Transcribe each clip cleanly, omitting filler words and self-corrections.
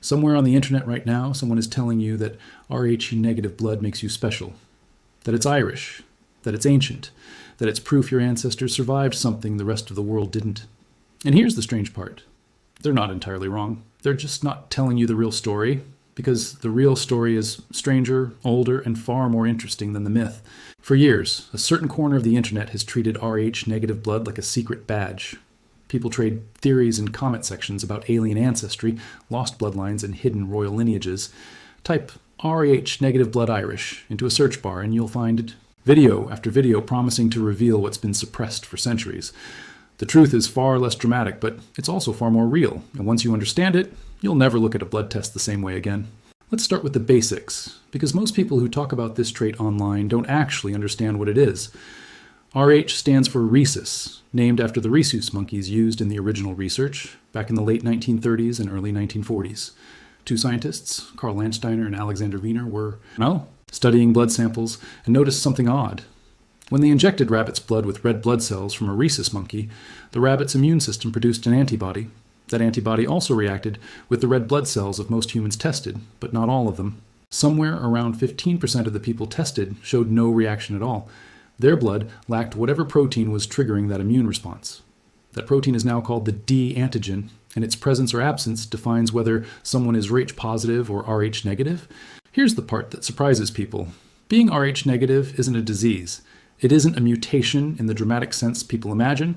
Somewhere on the internet right now, someone is telling you that Rh-negative blood makes you special, that it's Irish, that it's ancient, that it's proof your ancestors survived something the rest of the world didn't. And here's the strange part. They're not entirely wrong. They're just not telling you the real story, because the real story is stranger, older, and far more interesting than the myth. For years, a certain corner of the internet has treated Rh-negative blood like a secret badge. People trade theories in comment sections about alien ancestry, lost bloodlines, and hidden royal lineages. Type Rh-negative blood Irish into a search bar and you'll find video after video promising to reveal what's been suppressed for centuries. The truth is far less dramatic, but it's also far more real, and once you understand it, you'll never look at a blood test the same way again. Let's start with the basics, because most people who talk about this trait online don't actually understand what it is. Rh stands for rhesus, named after the rhesus monkeys used in the original research back in the late 1930s and early 1940s. Two scientists, Carl Landsteiner and Alexander Wiener, were, studying blood samples and noticed something odd. When they injected rabbits' blood with red blood cells from a rhesus monkey, the rabbit's immune system produced an antibody. That antibody also reacted with the red blood cells of most humans tested, but not all of them. Somewhere around 15% of the people tested showed no reaction at all. Their blood lacked whatever protein was triggering that immune response. That protein is now called the D antigen, and its presence or absence defines whether someone is Rh positive or Rh negative. Here's the part that surprises people. Being Rh negative isn't a disease. It isn't a mutation in the dramatic sense people imagine.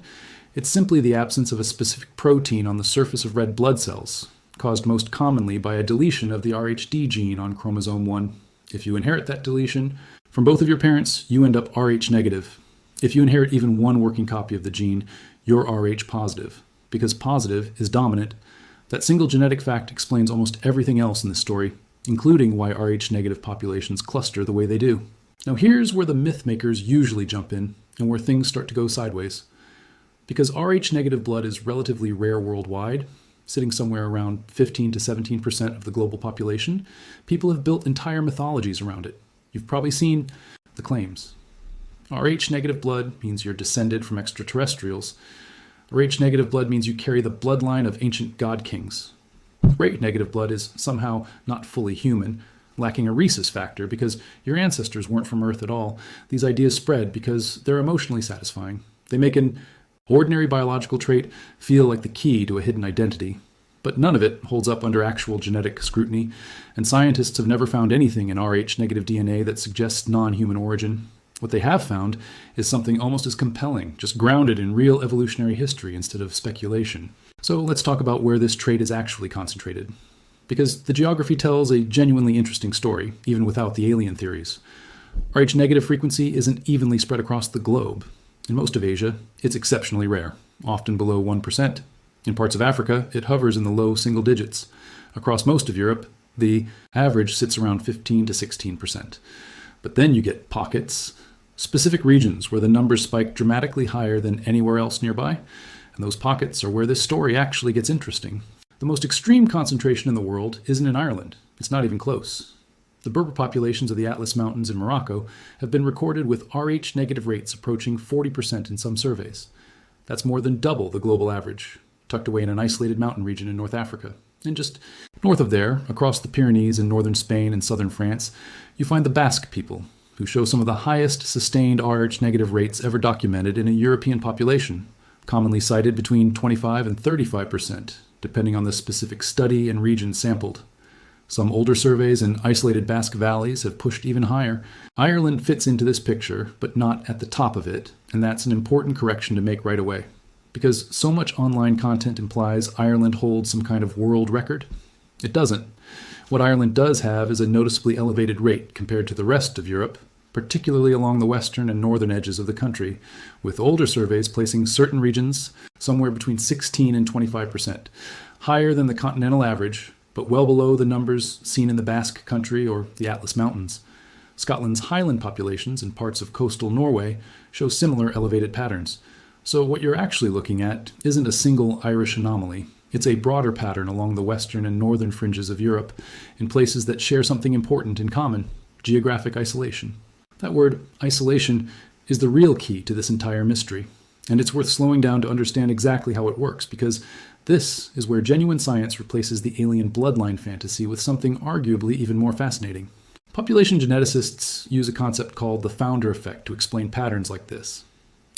It's simply the absence of a specific protein on the surface of red blood cells, caused most commonly by a deletion of the RhD gene on chromosome 1. If you inherit that deletion from both of your parents, you end up Rh negative. If you inherit even one working copy of the gene, you're Rh positive. Because positive is dominant, that single genetic fact explains almost everything else in this story, including why Rh negative populations cluster the way they do. Now here's where the myth makers usually jump in, and where things start to go sideways. Because Rh negative blood is relatively rare worldwide, sitting somewhere around 15 to 17% of the global population, people have built entire mythologies around it. You've probably seen the claims. Rh negative blood means you're descended from extraterrestrials. Rh negative blood means you carry the bloodline of ancient god kings. Rh negative blood is somehow not fully human, lacking a rhesus factor because your ancestors weren't from Earth at all. These ideas spread because they're emotionally satisfying. They make an ordinary biological trait feel like the key to a hidden identity. But none of it holds up under actual genetic scrutiny, and scientists have never found anything in Rh negative DNA that suggests non-human origin. What they have found is something almost as compelling, just grounded in real evolutionary history instead of speculation. So let's talk about where this trait is actually concentrated. Because the geography tells a genuinely interesting story, even without the alien theories. Rh negative frequency isn't evenly spread across the globe. In most of Asia, it's exceptionally rare, often below 1%. In parts of Africa, it hovers in the low single digits. Across most of Europe, the average sits around 15 to 16%. But then you get pockets, specific regions where the numbers spike dramatically higher than anywhere else nearby, and those pockets are where this story actually gets interesting. The most extreme concentration in the world isn't in Ireland. It's not even close. The Berber populations of the Atlas Mountains in Morocco have been recorded with Rh negative rates approaching 40% in some surveys. That's more than double the global average, tucked away in an isolated mountain region in North Africa. And just north of there, across the Pyrenees in northern Spain and southern France, you find the Basque people, who show some of the highest sustained Rh negative rates ever documented in a European population, commonly cited between 25 and 35%, depending on the specific study and region sampled. Some older surveys in isolated Basque valleys have pushed even higher. Ireland fits into this picture, but not at the top of it, and that's an important correction to make right away. Because so much online content implies Ireland holds some kind of world record. It doesn't. What Ireland does have is a noticeably elevated rate compared to the rest of Europe, particularly along the western and northern edges of the country, with older surveys placing certain regions somewhere between 16 and 25%, higher than the continental average, but well below the numbers seen in the Basque Country or the Atlas Mountains. Scotland's Highland populations and parts of coastal Norway show similar elevated patterns. So what you're actually looking at isn't a single Irish anomaly. It's a broader pattern along the western and northern fringes of Europe, in places that share something important in common: geographic isolation. That word, isolation, is the real key to this entire mystery. And it's worth slowing down to understand exactly how it works, because This is where genuine science replaces the alien bloodline fantasy with something arguably even more fascinating. Population geneticists use a concept called the founder effect to explain patterns like this.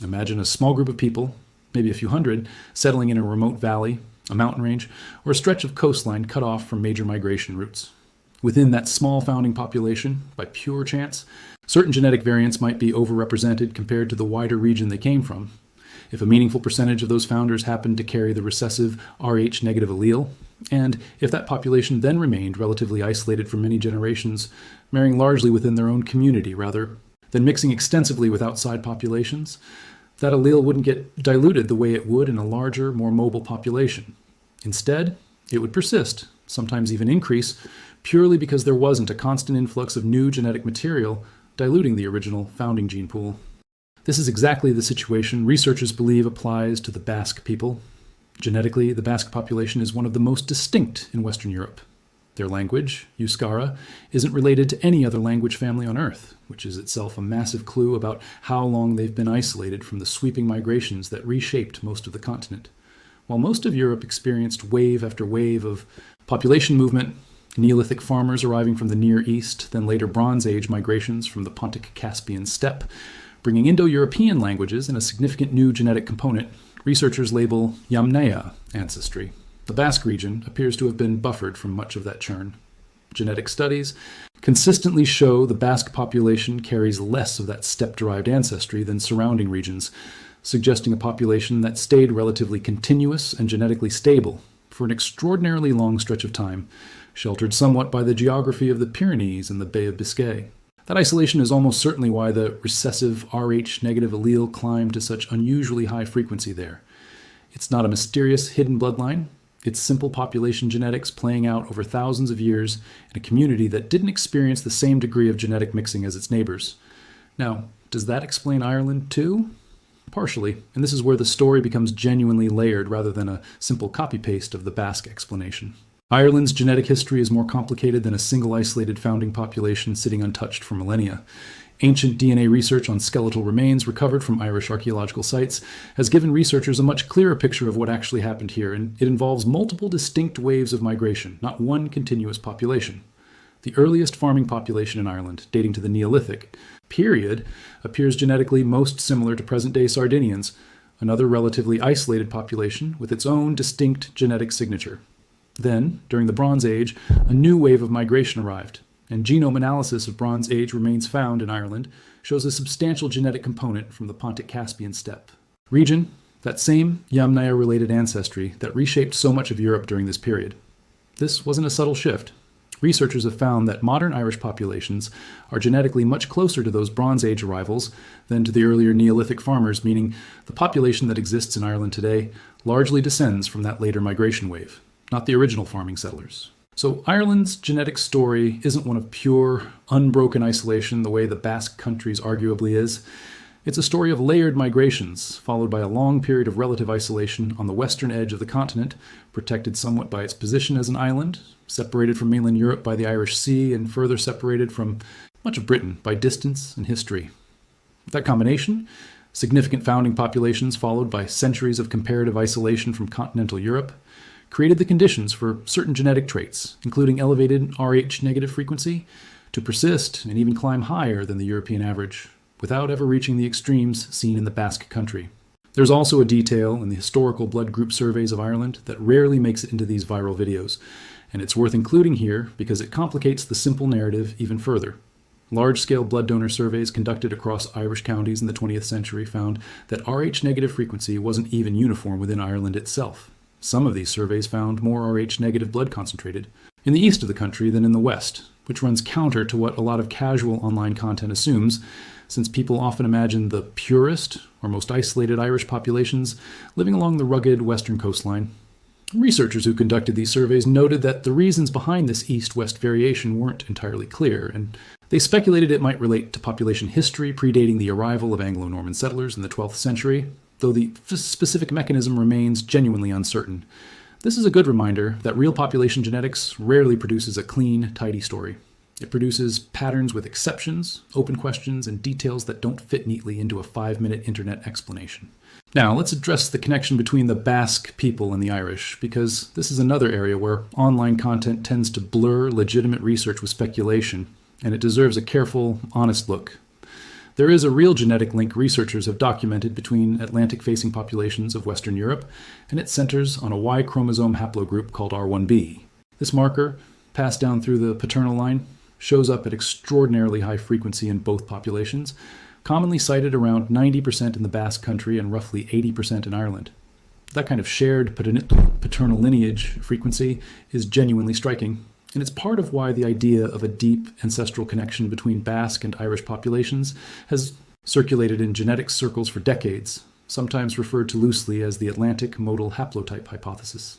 Imagine a small group of people, maybe a few hundred, settling in a remote valley, a mountain range, or a stretch of coastline cut off from major migration routes. Within that small founding population, by pure chance, certain genetic variants might be overrepresented compared to the wider region they came from. If a meaningful percentage of those founders happened to carry the recessive Rh-negative allele, and if that population then remained relatively isolated for many generations, marrying largely within their own community rather than mixing extensively with outside populations, that allele wouldn't get diluted the way it would in a larger, more mobile population. Instead, it would persist, sometimes even increase, purely because there wasn't a constant influx of new genetic material diluting the original founding gene pool. This is exactly the situation researchers believe applies to the Basque people. Genetically, the Basque population is one of the most distinct in Western Europe. Their language, Euskara, isn't related to any other language family on Earth, which is itself a massive clue about how long they've been isolated from the sweeping migrations that reshaped most of the continent. While most of Europe experienced wave after wave of population movement, Neolithic farmers arriving from the Near East, then later Bronze Age migrations from the Pontic-Caspian steppe, bringing Indo-European languages and a significant new genetic component, researchers label Yamnaya ancestry. The Basque region appears to have been buffered from much of that churn. Genetic studies consistently show the Basque population carries less of that steppe-derived ancestry than surrounding regions, suggesting a population that stayed relatively continuous and genetically stable for an extraordinarily long stretch of time, sheltered somewhat by the geography of the Pyrenees and the Bay of Biscay. That isolation is almost certainly why the recessive Rh-negative allele climbed to such unusually high frequency there. It's not a mysterious hidden bloodline. It's simple population genetics playing out over thousands of years in a community that didn't experience the same degree of genetic mixing as its neighbors. Now, does that explain Ireland too? Partially, and this is where the story becomes genuinely layered rather than a simple copy-paste of the Basque explanation. Ireland's genetic history is more complicated than a single isolated founding population sitting untouched for millennia. Ancient DNA research on skeletal remains recovered from Irish archaeological sites has given researchers a much clearer picture of what actually happened here, and it involves multiple distinct waves of migration, not one continuous population. The earliest farming population in Ireland, dating to the Neolithic period, appears genetically most similar to present-day Sardinians, another relatively isolated population with its own distinct genetic signature. Then, during the Bronze Age, a new wave of migration arrived, and genome analysis of Bronze Age remains found in Ireland shows a substantial genetic component from the Pontic-Caspian steppe region, that same Yamnaya-related ancestry that reshaped so much of Europe during this period. This wasn't a subtle shift. Researchers have found that modern Irish populations are genetically much closer to those Bronze Age arrivals than to the earlier Neolithic farmers, meaning the population that exists in Ireland today largely descends from that later migration wave, not the original farming settlers. So Ireland's genetic story isn't one of pure, unbroken isolation the way the Basque country's arguably is. It's a story of layered migrations, followed by a long period of relative isolation on the western edge of the continent, protected somewhat by its position as an island, separated from mainland Europe by the Irish Sea, and further separated from much of Britain by distance and history. That combination, significant founding populations followed by centuries of comparative isolation from continental Europe, created the conditions for certain genetic traits, including elevated Rh-negative frequency, to persist and even climb higher than the European average, without ever reaching the extremes seen in the Basque country. There's also a detail in the historical blood group surveys of Ireland that rarely makes it into these viral videos, and it's worth including here because it complicates the simple narrative even further. Large-scale blood donor surveys conducted across Irish counties in the 20th century found that Rh-negative frequency wasn't even uniform within Ireland itself. Some of these surveys found more Rh-negative blood concentrated in the east of the country than in the west, which runs counter to what a lot of casual online content assumes, since people often imagine the purest or most isolated Irish populations living along the rugged western coastline. Researchers who conducted these surveys noted that the reasons behind this east-west variation weren't entirely clear, and they speculated it might relate to population history predating the arrival of Anglo-Norman settlers in the 12th century, though the specific mechanism remains genuinely uncertain. This is a good reminder that real population genetics rarely produces a clean, tidy story. It produces patterns with exceptions, open questions, and details that don't fit neatly into a 5-minute internet explanation. Now, let's address the connection between the Basque people and the Irish, because this is another area where online content tends to blur legitimate research with speculation, and it deserves a careful, honest look. There is a real genetic link researchers have documented between Atlantic-facing populations of Western Europe, and it centers on a Y chromosome haplogroup called R1b. This marker, passed down through the paternal line, shows up at extraordinarily high frequency in both populations, commonly cited around 90% in the Basque Country and roughly 80% in Ireland. That kind of shared paternal lineage frequency is genuinely striking, and it's part of why the idea of a deep ancestral connection between Basque and Irish populations has circulated in genetics circles for decades, sometimes referred to loosely as the Atlantic modal haplotype hypothesis.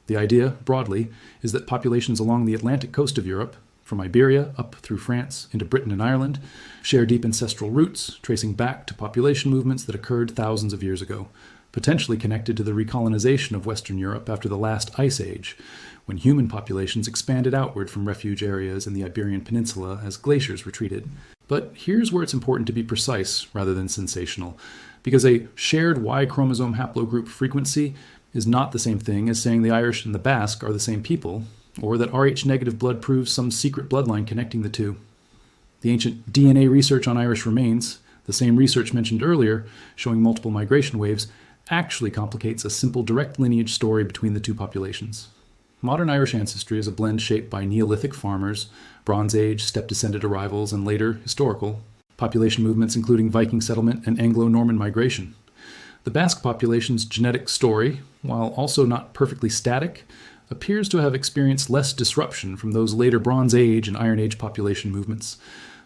The idea, broadly, is that populations along the Atlantic coast of Europe, from Iberia up through France into Britain and Ireland, share deep ancestral roots, tracing back to population movements that occurred thousands of years ago, potentially connected to the recolonization of Western Europe after the last ice age, when human populations expanded outward from refuge areas in the Iberian Peninsula as glaciers retreated. But here's where it's important to be precise rather than sensational, because a shared Y chromosome haplogroup frequency is not the same thing as saying the Irish and the Basque are the same people, or that Rh-negative blood proves some secret bloodline connecting the two. The ancient DNA research on Irish remains, the same research mentioned earlier, showing multiple migration waves, actually complicates a simple direct lineage story between the two populations. Modern Irish ancestry is a blend shaped by Neolithic farmers, Bronze Age, steppe-descended arrivals, and later, historical, population movements including Viking settlement and Anglo-Norman migration. The Basque population's genetic story, while also not perfectly static, appears to have experienced less disruption from those later Bronze Age and Iron Age population movements.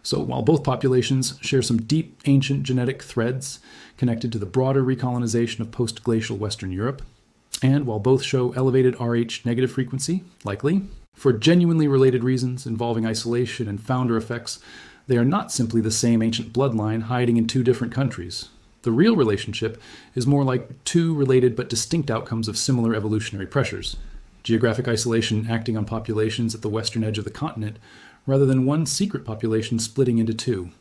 So while both populations share some deep ancient genetic threads connected to the broader recolonization of post-glacial Western Europe, and while both show elevated Rh-negative frequency, likely, for genuinely related reasons involving isolation and founder effects, they are not simply the same ancient bloodline hiding in two different countries. The real relationship is more like two related but distinct outcomes of similar evolutionary pressures. Geographic isolation acting on populations at the western edge of the continent, rather than one secret population splitting into two.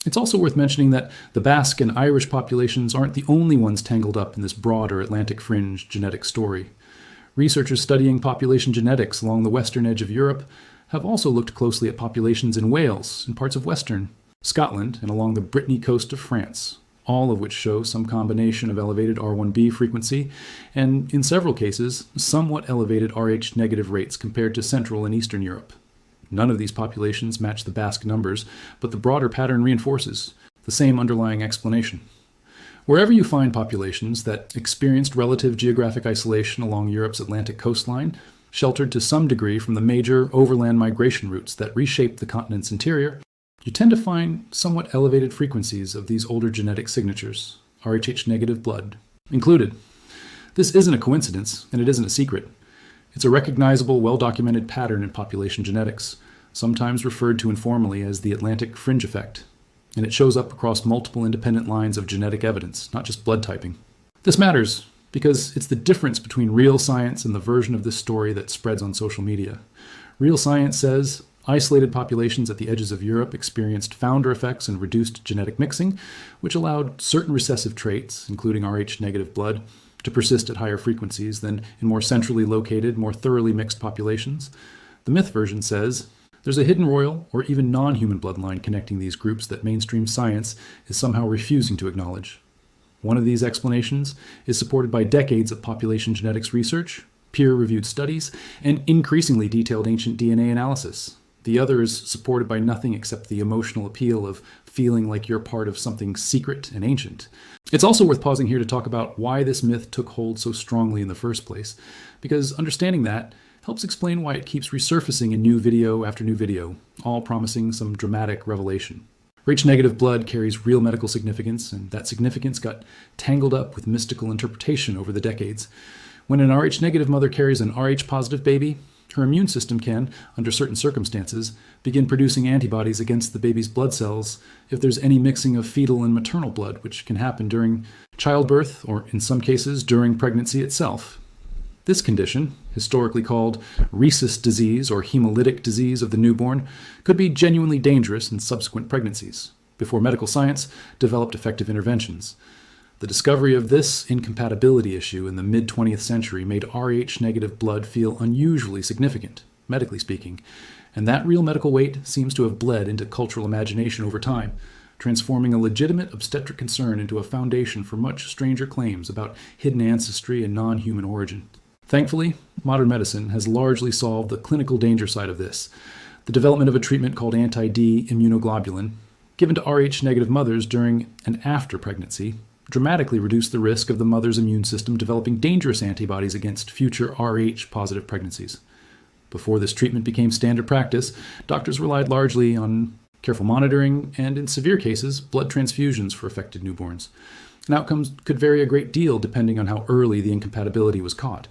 It's also worth mentioning that the Basque and Irish populations aren't the only ones tangled up in this broader Atlantic fringe genetic story. Researchers studying population genetics along the western edge of Europe have also looked closely at populations in Wales and parts of western Scotland and along the Brittany coast of France, all of which show some combination of elevated R1b frequency and, in several cases, somewhat elevated Rh-negative rates compared to Central and Eastern Europe. None of these populations match the Basque numbers, but the broader pattern reinforces the same underlying explanation. Wherever you find populations that experienced relative geographic isolation along Europe's Atlantic coastline, sheltered to some degree from the major overland migration routes that reshaped the continent's interior, you tend to find somewhat elevated frequencies of these older genetic signatures, Rh-negative blood, included. This isn't a coincidence, and it isn't a secret. It's a recognizable, well-documented pattern in population genetics, sometimes referred to informally as the Atlantic fringe effect, and it shows up across multiple independent lines of genetic evidence, not just blood typing. This matters because it's the difference between real science and the version of this story that spreads on social media. Real science says isolated populations at the edges of Europe experienced founder effects and reduced genetic mixing, which allowed certain recessive traits, including Rh-negative blood, to persist at higher frequencies than in more centrally located, more thoroughly mixed populations. The myth version says there's a hidden royal or even non-human bloodline connecting these groups that mainstream science is somehow refusing to acknowledge. One of these explanations is supported by decades of population genetics research, peer-reviewed studies, and increasingly detailed ancient DNA analysis. The other is supported by nothing except the emotional appeal of feeling like you're part of something secret and ancient. It's also worth pausing here to talk about why this myth took hold so strongly in the first place, because understanding that helps explain why it keeps resurfacing in new video after new video, all promising some dramatic revelation. Rh-negative blood carries real medical significance, and that significance got tangled up with mystical interpretation over the decades. When an Rh-negative mother carries an Rh-positive baby, her immune system can, under certain circumstances, begin producing antibodies against the baby's blood cells if there's any mixing of fetal and maternal blood, which can happen during childbirth or, in some cases, during pregnancy itself. This condition, historically called rhesus disease or hemolytic disease of the newborn, could be genuinely dangerous in subsequent pregnancies, before medical science developed effective interventions. The discovery of this incompatibility issue in the mid-20th century made Rh-negative blood feel unusually significant, medically speaking, and that real medical weight seems to have bled into cultural imagination over time, transforming a legitimate obstetric concern into a foundation for much stranger claims about hidden ancestry and non-human origin. Thankfully, modern medicine has largely solved the clinical danger side of this. The development of a treatment called anti-D immunoglobulin, given to Rh-negative mothers during and after pregnancy, dramatically reduced the risk of the mother's immune system developing dangerous antibodies against future Rh-positive pregnancies. Before this treatment became standard practice, doctors relied largely on careful monitoring and, in severe cases, blood transfusions for affected newborns. And outcomes could vary a great deal depending on how early the incompatibility was caught.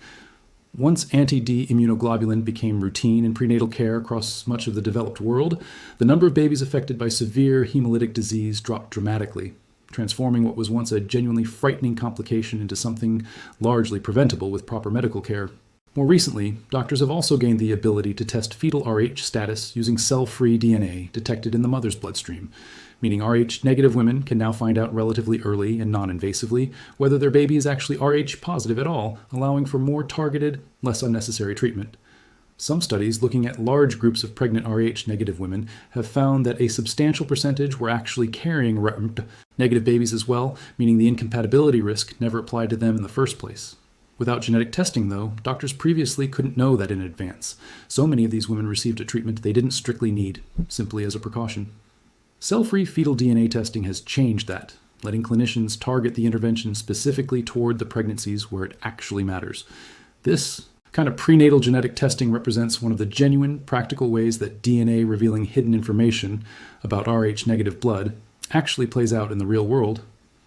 Once anti-D immunoglobulin became routine in prenatal care across much of the developed world, the number of babies affected by severe hemolytic disease dropped dramatically, transforming what was once a genuinely frightening complication into something largely preventable with proper medical care. More recently, doctors have also gained the ability to test fetal Rh status using cell-free DNA detected in the mother's bloodstream, meaning Rh-negative women can now find out relatively early and non-invasively whether their baby is actually Rh-positive at all, allowing for more targeted, less unnecessary treatment. Some studies looking at large groups of pregnant Rh-negative women have found that a substantial percentage were actually carrying Rh-negative babies as well, meaning the incompatibility risk never applied to them in the first place. Without genetic testing, though, doctors previously couldn't know that in advance. So many of these women received a treatment they didn't strictly need, simply as a precaution. Cell-free fetal DNA testing has changed that, letting clinicians target the intervention specifically toward the pregnancies where it actually matters. This kind of prenatal genetic testing represents one of the genuine, practical ways that DNA revealing hidden information about Rh-negative blood actually plays out in the real world.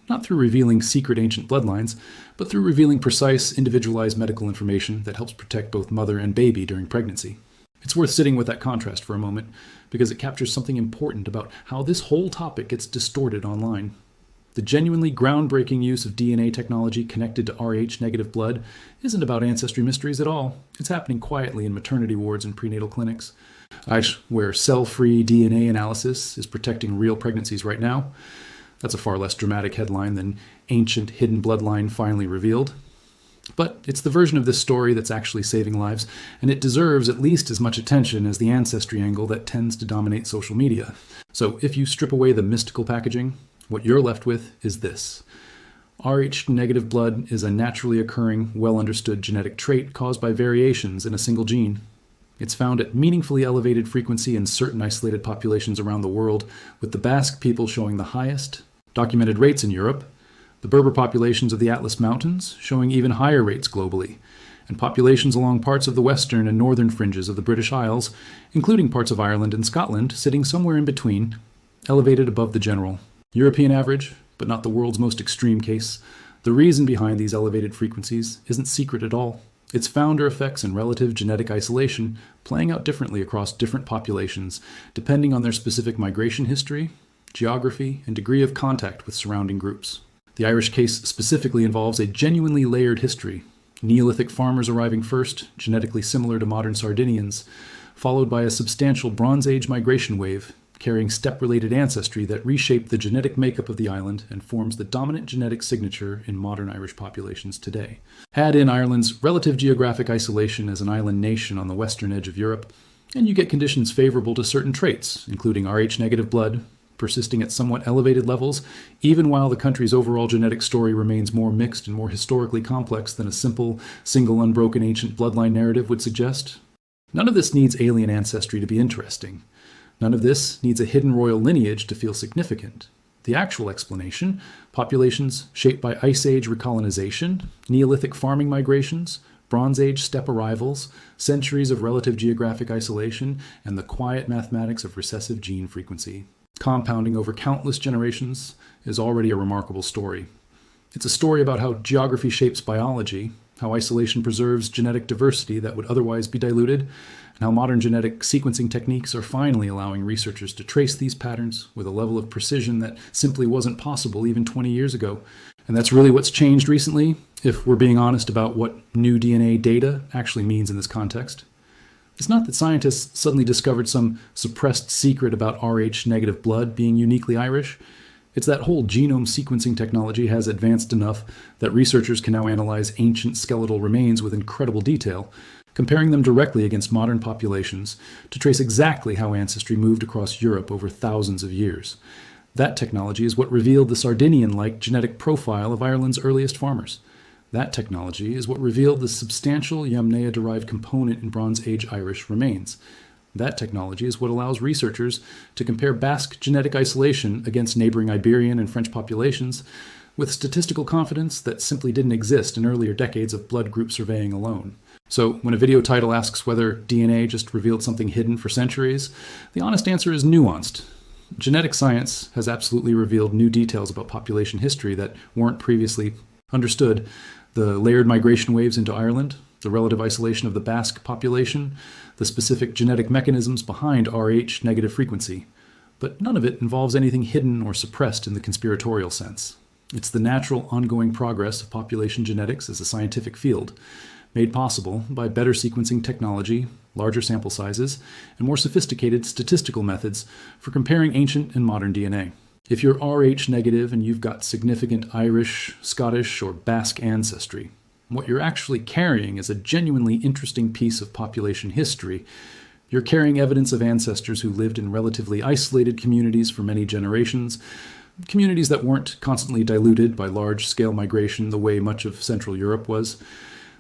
Not through revealing secret ancient bloodlines, but through revealing precise, individualized medical information that helps protect both mother and baby during pregnancy. It's worth sitting with that contrast for a moment, because it captures something important about how this whole topic gets distorted online. The genuinely groundbreaking use of DNA technology connected to Rh-negative blood isn't about ancestry mysteries at all. It's happening quietly in maternity wards and prenatal clinics, where cell-free DNA analysis is protecting real pregnancies right now. That's a far less dramatic headline than ancient hidden bloodline finally revealed. But it's the version of this story that's actually saving lives, and it deserves at least as much attention as the ancestry angle that tends to dominate social media. So if you strip away the mystical packaging, what you're left with is this. Rh-negative blood is a naturally occurring, well-understood genetic trait caused by variations in a single gene. It's found at meaningfully elevated frequency in certain isolated populations around the world, with the Basque people showing the highest documented rates in Europe, the Berber populations of the Atlas Mountains showing even higher rates globally, and populations along parts of the western and northern fringes of the British Isles, including parts of Ireland and Scotland, sitting somewhere in between, elevated above the general European average, but not the world's most extreme case. The reason behind these elevated frequencies isn't secret at all. Its founder effects and relative genetic isolation playing out differently across different populations, depending on their specific migration history, geography, and degree of contact with surrounding groups. The Irish case specifically involves a genuinely layered history. Neolithic farmers arriving first, genetically similar to modern Sardinians, followed by a substantial Bronze Age migration wave, carrying steppe-related ancestry that reshaped the genetic makeup of the island and forms the dominant genetic signature in modern Irish populations today. Add in Ireland's relative geographic isolation as an island nation on the western edge of Europe, and you get conditions favorable to certain traits, including Rh-negative blood, persisting at somewhat elevated levels, even while the country's overall genetic story remains more mixed and more historically complex than a simple, single, unbroken ancient bloodline narrative would suggest. None of this needs alien ancestry to be interesting. None of this needs a hidden royal lineage to feel significant. The actual explanation, populations shaped by Ice Age recolonization, Neolithic farming migrations, Bronze Age steppe arrivals, centuries of relative geographic isolation, and the quiet mathematics of recessive gene frequency, compounding over countless generations, is already a remarkable story. It's a story about how geography shapes biology, how isolation preserves genetic diversity that would otherwise be diluted, and how modern genetic sequencing techniques are finally allowing researchers to trace these patterns with a level of precision that simply wasn't possible even 20 years ago. And that's really what's changed recently, if we're being honest about what new DNA data actually means in this context. It's not that scientists suddenly discovered some suppressed secret about Rh-negative blood being uniquely Irish. It's that whole genome sequencing technology has advanced enough that researchers can now analyze ancient skeletal remains with incredible detail, comparing them directly against modern populations to trace exactly how ancestry moved across Europe over thousands of years. That technology is what revealed the Sardinian-like genetic profile of Ireland's earliest farmers. That technology is what revealed the substantial Yamnaya-derived component in Bronze Age Irish remains. That technology is what allows researchers to compare Basque genetic isolation against neighboring Iberian and French populations with statistical confidence that simply didn't exist in earlier decades of blood group surveying alone. So when a video title asks whether DNA just revealed something hidden for centuries, the honest answer is nuanced. Genetic science has absolutely revealed new details about population history that weren't previously understood. The layered migration waves into Ireland, the relative isolation of the Basque population, the specific genetic mechanisms behind Rh-negative frequency. But none of it involves anything hidden or suppressed in the conspiratorial sense. It's the natural, ongoing progress of population genetics as a scientific field, made possible by better sequencing technology, larger sample sizes, and more sophisticated statistical methods for comparing ancient and modern DNA. If you're Rh-negative and you've got significant Irish, Scottish, or Basque ancestry, what you're actually carrying is a genuinely interesting piece of population history. You're carrying evidence of ancestors who lived in relatively isolated communities for many generations, communities that weren't constantly diluted by large-scale migration the way much of Central Europe was.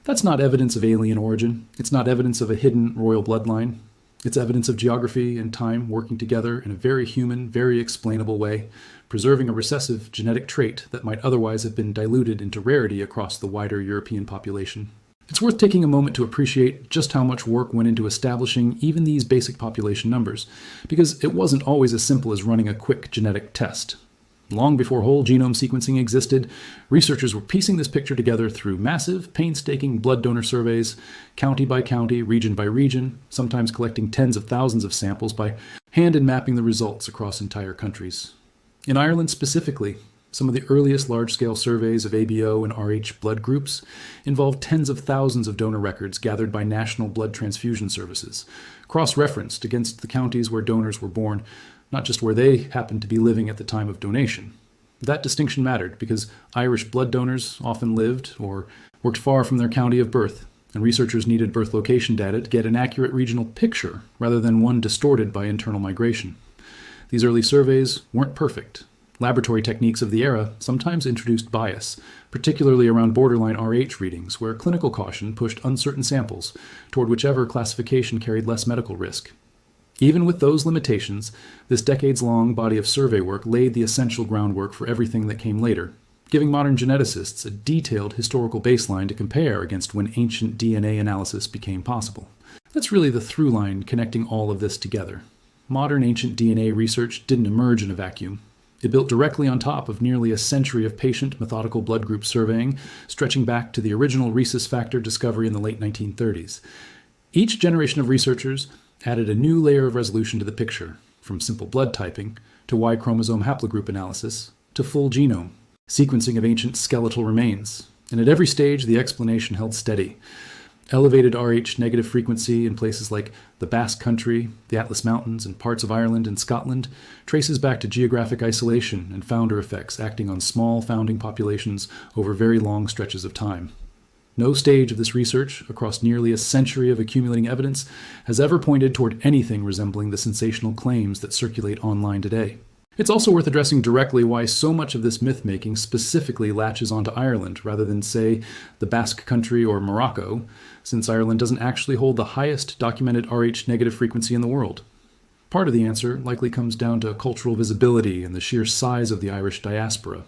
That's not evidence of alien origin. It's not evidence of a hidden royal bloodline. It's evidence of geography and time working together in a very human, very explainable way, preserving a recessive genetic trait that might otherwise have been diluted into rarity across the wider European population. It's worth taking a moment to appreciate just how much work went into establishing even these basic population numbers, because it wasn't always as simple as running a quick genetic test. Long before whole genome sequencing existed, researchers were piecing this picture together through massive, painstaking blood donor surveys, county by county, region by region, sometimes collecting tens of thousands of samples by hand and mapping the results across entire countries. In Ireland specifically, some of the earliest large-scale surveys of ABO and Rh blood groups involved tens of thousands of donor records gathered by national blood transfusion services, cross-referenced against the counties where donors were born, not just where they happened to be living at the time of donation. That distinction mattered because Irish blood donors often lived or worked far from their county of birth, and researchers needed birth location data to get an accurate regional picture rather than one distorted by internal migration. These early surveys weren't perfect. Laboratory techniques of the era sometimes introduced bias, particularly around borderline Rh readings, where clinical caution pushed uncertain samples toward whichever classification carried less medical risk. Even with those limitations, this decades-long body of survey work laid the essential groundwork for everything that came later, giving modern geneticists a detailed historical baseline to compare against when ancient DNA analysis became possible. That's really the through line connecting all of this together. Modern ancient DNA research didn't emerge in a vacuum. It built directly on top of nearly a century of patient methodical blood group surveying, stretching back to the original rhesus factor discovery in the late 1930s. Each generation of researchers added a new layer of resolution to the picture, from simple blood typing to Y chromosome haplogroup analysis to full genome, sequencing of ancient skeletal remains. And at every stage, the explanation held steady. Elevated Rh-negative frequency in places like the Basque Country, the Atlas Mountains, and parts of Ireland and Scotland traces back to geographic isolation and founder effects acting on small founding populations over very long stretches of time. No stage of this research, across nearly a century of accumulating evidence, has ever pointed toward anything resembling the sensational claims that circulate online today. It's also worth addressing directly why so much of this myth-making specifically latches onto Ireland rather than, say, the Basque Country or Morocco, since Ireland doesn't actually hold the highest documented Rh-negative frequency in the world. Part of the answer likely comes down to cultural visibility and the sheer size of the Irish diaspora.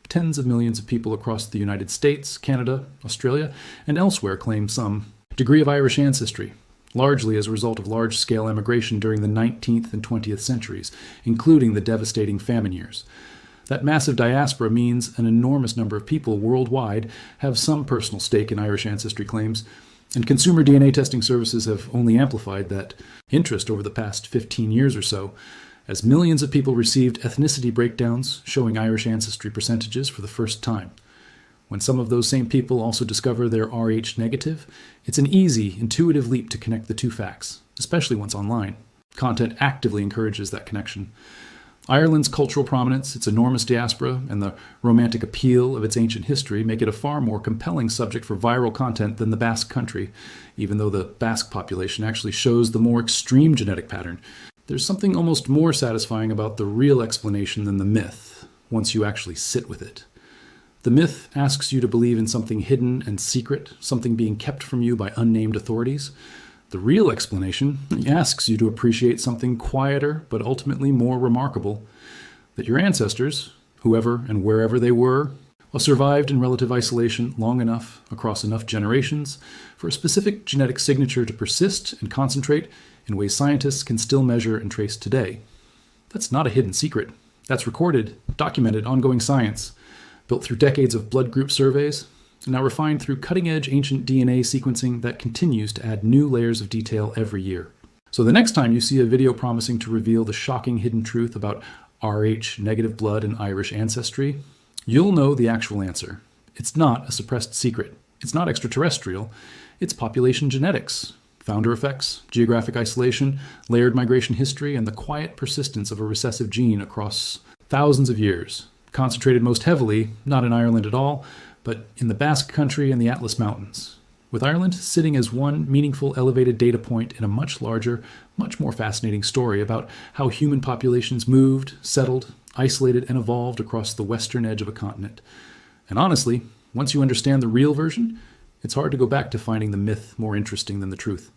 Tens of millions of people across the United States, Canada, Australia, and elsewhere claim some degree of Irish ancestry, largely as a result of large-scale emigration during the 19th and 20th centuries, including the devastating famine years. That massive diaspora means an enormous number of people worldwide have some personal stake in Irish ancestry claims, and consumer DNA testing services have only amplified that interest over the past 15 years or so, as millions of people received ethnicity breakdowns showing Irish ancestry percentages for the first time. When some of those same people also discover they're Rh-negative, it's an easy, intuitive leap to connect the two facts, especially once online. Content actively encourages that connection. Ireland's cultural prominence, its enormous diaspora, and the romantic appeal of its ancient history make it a far more compelling subject for viral content than the Basque country, even though the Basque population actually shows the more extreme genetic pattern. There's something almost more satisfying about the real explanation than the myth, once you actually sit with it. The myth asks you to believe in something hidden and secret, something being kept from you by unnamed authorities. The real explanation asks you to appreciate something quieter but ultimately more remarkable, that your ancestors, whoever and wherever they were, survived in relative isolation long enough across enough generations for a specific genetic signature to persist and concentrate in ways scientists can still measure and trace today. That's not a hidden secret. That's recorded, documented, ongoing science, built through decades of blood group surveys, and now refined through cutting-edge ancient DNA sequencing that continues to add new layers of detail every year. So the next time you see a video promising to reveal the shocking hidden truth about Rh-negative blood and Irish ancestry, you'll know the actual answer. It's not a suppressed secret. It's not extraterrestrial. It's population genetics, founder effects, geographic isolation, layered migration history, and the quiet persistence of a recessive gene across thousands of years, concentrated most heavily, not in Ireland at all, but in the Basque Country and the Atlas Mountains, with Ireland sitting as one meaningful elevated data point in a much larger, much more fascinating story about how human populations moved, settled, isolated, and evolved across the western edge of a continent. And honestly, once you understand the real version, it's hard to go back to finding the myth more interesting than the truth.